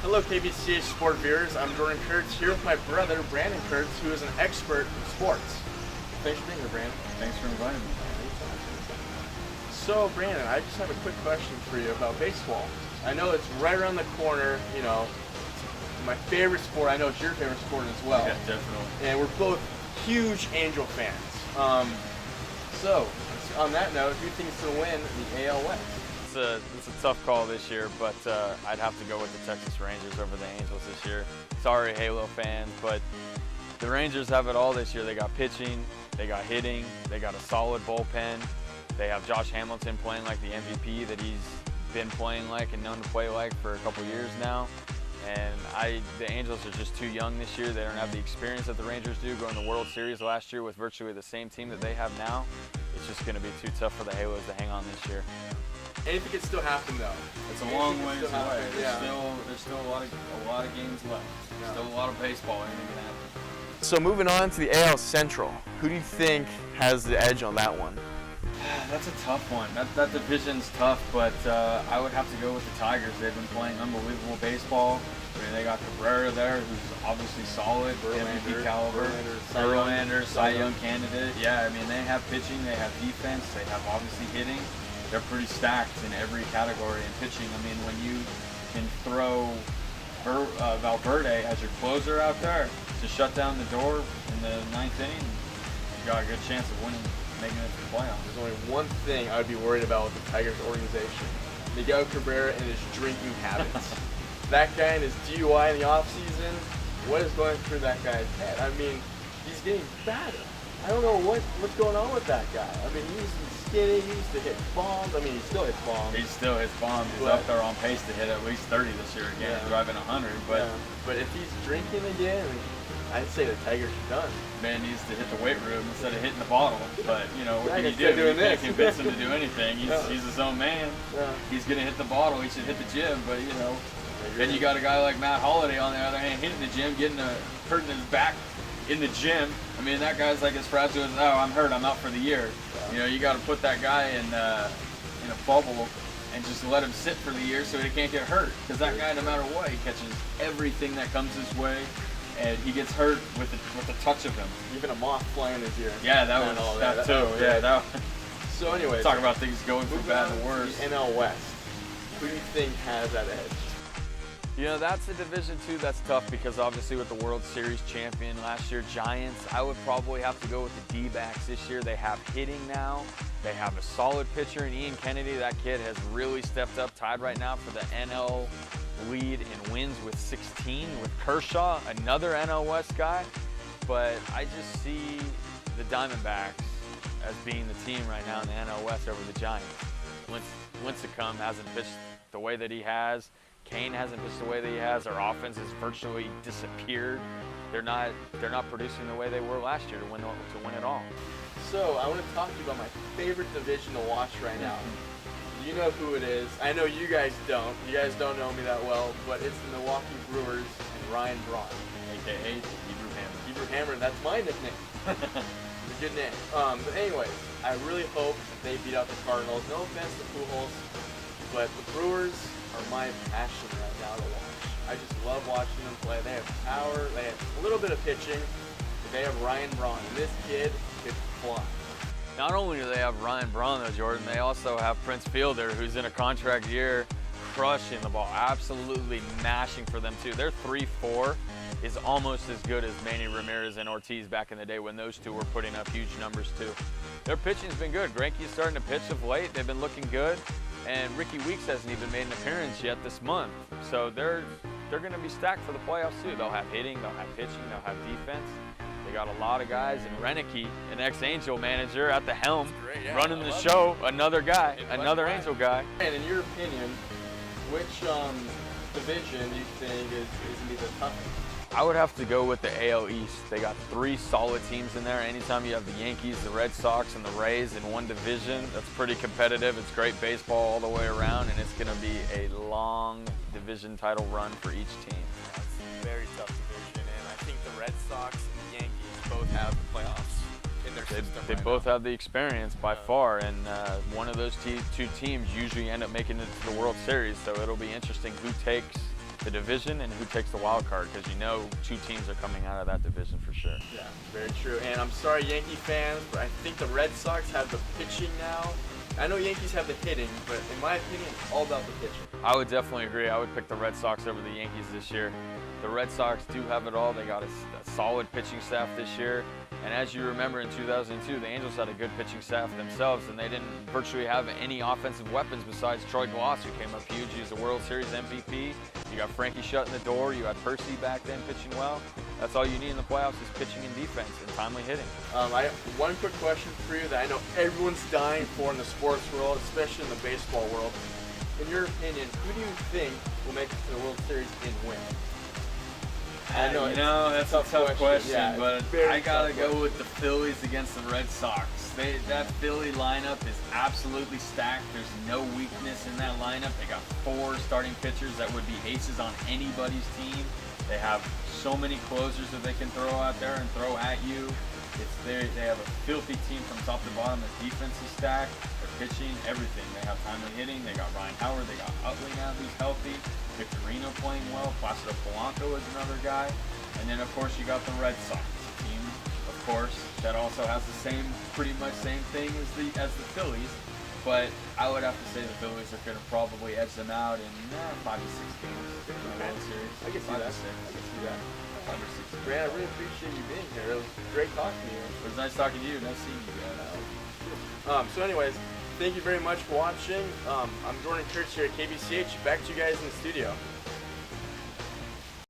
Hello KBCH sport viewers, I'm Jordan Kurtz here with my brother Brandon Kurtz, who is an expert in sports. Thanks for being here, Brandon. Thanks for inviting me. So Brandon, I just have a quick question for you about baseball. I know it's right around the corner, you know, it's my favorite sport. I know it's your favorite sport as well. Yeah, definitely. And we're both huge Angel fans. So, on that note, who thinks to win the AL West? It's a tough call this year, but I'd have to go with the Texas Rangers over the Angels this year. Sorry, Halo fans, but the Rangers have it all this year. They got pitching, they got hitting, they got a solid bullpen. They have Josh Hamilton playing like the MVP that he's been playing like and known to play like for a couple years now. And the Angels are just too young this year. They don't have the experience that the Rangers do going to the World Series last year with virtually the same team that they have now. It's just going to be too tough for the Halos to hang on this year. Anything can still happen though. It's a long ways away. Yeah. There's still a lot of games left. Yeah. Still a lot of baseball. Anything can happen. So moving on to the AL Central, who do you think has the edge on that one? That's a tough one. That division's tough, but I would have to go with the Tigers. They've been playing unbelievable baseball. I mean, they got Cabrera there, who's obviously solid, MVP caliber. Verlander, Cy Young candidate. Yeah, I mean, they have pitching, they have defense, they have obviously hitting. They're pretty stacked in every category in pitching. I mean, when you can throw Valverde as your closer out there to shut down the door in the ninth inning, you got a good chance of winning, making it to the playoffs. There's only one thing I would be worried about with the Tigers organization: Miguel Cabrera and his drinking habits. That guy and his DUI in the offseason, what is going through that guy's head? I mean, he's getting fatter. I don't know what's going on with that guy. I mean, he used to be skinny, he used to hit bombs. I mean, he still hits bombs. He still hits bombs. He's up there on pace to hit at least 30 this year again, driving 100. But but if he's drinking again, I'd say the Tigers are done. Man needs to hit the weight room instead of hitting the bottle. But, you know, what can you do? You can't convince him to do anything. He's his own man. Yeah. He's going to hit the bottle. He should hit the gym. But, you know, then you got a guy like Matt Holliday on the other hand hitting the gym, hurting his back in the gym. I mean, that guy's like as fragile as, oh, I'm hurt, I'm out for the year. You know, you got to put that guy in a bubble and just let him sit for the year so he can't get hurt. Because that guy, no matter what, he catches everything that comes his way. And he gets hurt with the touch of him. Even a moth flying in his ear. Yeah, that too. So anyway, talk about things going from bad to worse. The NL West. Who do you think has that edge? You know, that's a Division II that's tough because obviously with the World Series champion last year, Giants, I would probably have to go with the D-backs this year. They have hitting now. They have a solid pitcher in Ian Kennedy. That kid has really stepped up, tied right now for the NL lead in wins with 16 with Kershaw, another NL West guy. But I just see the Diamondbacks as being the team right now in the NL West over the Giants. Lincecum hasn't pitched the way that he has. Kane hasn't pitched the way that he has. Their offense has virtually disappeared. They're not producing the way they were last year to win it all. So I want to talk to you about my favorite division to watch right now. You know who it is. I know you guys don't. You guys don't know me that well, but it's the Milwaukee Brewers and Ryan Braun, AKA Hebrew Hammer. Hebrew Hammer, that's my nickname. It's a good name. But anyways, I really hope they beat out the Cardinals. No offense to Pujols, but the Brewers are my passion right now to watch. I just love watching them play. They have power, they have a little bit of pitching, but they have Ryan Braun, and this kid could fly. Not only do they have Ryan Braun though, Jordan, they also have Prince Fielder, who's in a contract year, crushing the ball, absolutely mashing for them too. Their 3-4 is almost as good as Manny Ramirez and Ortiz back in the day when those two were putting up huge numbers too. Their pitching's been good. Greinke's starting to pitch of late. They've been looking good. And Ricky Weeks hasn't even made an appearance yet this month. So they're going to be stacked for the playoffs too. They'll have hitting, they'll have pitching, they'll have defense. They got a lot of guys, and Renicky, an ex-Angel manager at the helm, running the show, another guy, another Angel guy. And in your opinion, which division do you think is going to be the toughest? I would have to go with the AL East. They got 3 solid teams in there. Anytime you have the Yankees, the Red Sox, and the Rays in one division, that's pretty competitive. It's great baseball all the way around, and it's going to be a long division title run for each team. That's a very tough division, and I think the Red Sox and the Yankees both have the playoffs in their system. They both have the experience by far, and one of those two teams usually end up making it to the World Series, so it'll be interesting who takes the division and who takes the wild card, because you know 2 teams are coming out of that division for sure. Yeah, very true. And I'm sorry, Yankee fans, but I think the Red Sox have the pitching now. I know Yankees have the hitting, but in my opinion, it's all about the pitching. I would definitely agree. I would pick the Red Sox over the Yankees this year. The Red Sox do have it all. They got a solid pitching staff this year. And as you remember, in 2002, the Angels had a good pitching staff themselves, and they didn't virtually have any offensive weapons besides Troy Glaus, who came up huge. He was a World Series MVP. You got Frankie shutting the door. You had Percy back then pitching well. That's all you need in the playoffs is pitching and defense and timely hitting. I have one quick question for you that I know everyone's dying for in the sports world, especially in the baseball world. In your opinion, who do you think will make it to the World Series and win? I know, that's a tough question, yeah, but I gotta go with the Phillies against the Red Sox. That Philly lineup is absolutely stacked. There's no weakness in that lineup. They got 4 starting pitchers that would be aces on anybody's team. They have so many closers that they can throw out there and throw at you. They have a filthy team from top to bottom. Their defense is stacked. Their pitching, everything. They have timely hitting. They got Ryan Howard. They got Utley now who's healthy. Victorino playing well. Placido Polanco is another guy. And then, of course, you got the Red Sox team, of course, that also has the pretty much same thing as the Phillies. But I would have to say the Phillies are going to probably edge them out in 5 to 6 games in the World Series. I can see that. I can see that. 5 or 6 games. Grant, I really appreciate you being here. It was great talking to you. It was nice talking to you. Nice seeing you guys. So anyways, thank you very much for watching. I'm Jordan Kurtz here at KBCH. Back to you guys in the studio.